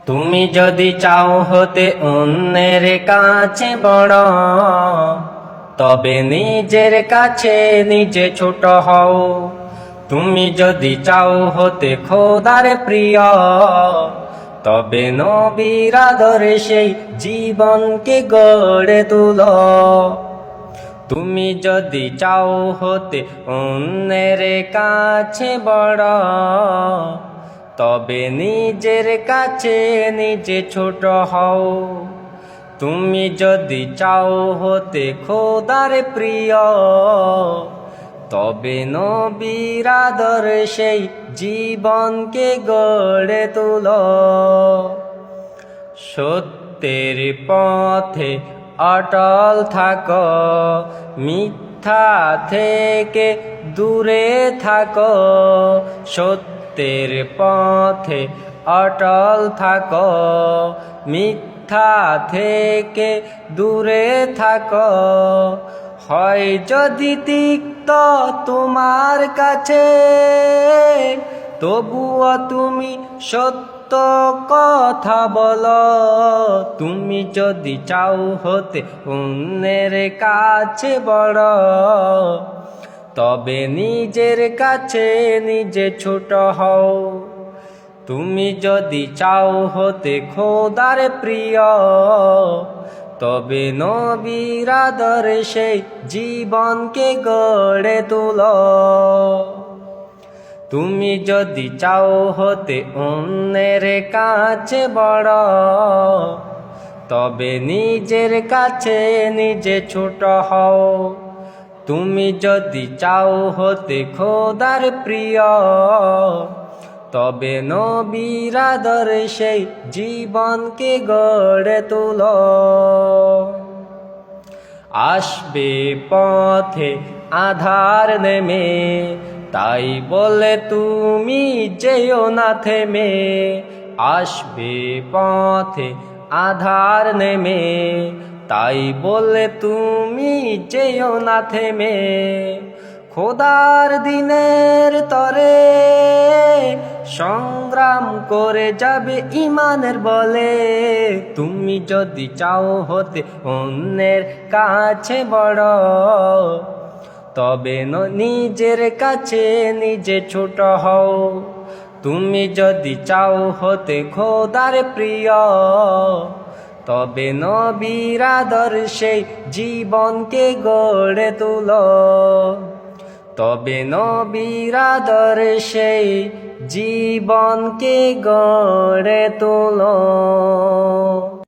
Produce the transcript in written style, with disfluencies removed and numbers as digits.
তুমি যদি চাও হতে অন্যের কাছে বড়, তবে নিজের কাছে নিজে ছোট হও। তুমি যদি চাও হতে খোদার প্রিয়, তবে নবীর আদরে সেই জীবনকে গড়ে তুলো। তুমি যদি চাও হতে অন্যের কাছে বড়, তবে নিজের কাছে নিজে ছোট হও। তুমি যদি চাও হতে খোদার প্রিয়, তবে নবীর আদরে সেই জীবনকে গড়ে তুলো। সত্যের পথে অটল থাকো, মিথ্যা থেকে দূরে থাকো। সত্যের পথে অটল থাকো, মিথ্যা থেকে দূরে থাকো। হয় যদি তিক্ত তোমার কাছে, তবুও তুমি সত্য কথা বলো। তুমি যদি চাও হতে অন্যের কাছে বড়, তবে নিজের কাছে নিজে ছোট হও। তুমি যদি চাও হতে খোদার প্রিয়, তবে নবীর আদরে সেই জীবনকে গড়ে তুলো। তুমি যদি চাও হতে অন্যের কাছে বড়, তবে নিজের কাছে নিজে ছোট হও। তুমি যদি চাও হতে খোদার প্রিয়, তবে নবীর আদরে সেই জীবনকে গড়ে তুলো। আসবে পথে আধার নেমে, তাই বলে তুমি যেও না থেমে। আসবে পথে আধার নেমে, তাই বলে তুমি যেও না থেমে। খোদার দিনের তরে সংগ্রাম করে যাবে ইমানের বলে। তুমি যদি চাও হতে অন্যের কাছে বড়, তবে নিজের কাছে নিজে ছোট হও। তুমি যদি চাও হতে খোদার প্রিয়, তবে নবীর আদর্শে জীবনকে গড়ে তুলো। তবে নবীর আদর্শে জীবনকে গড়ে তুলো।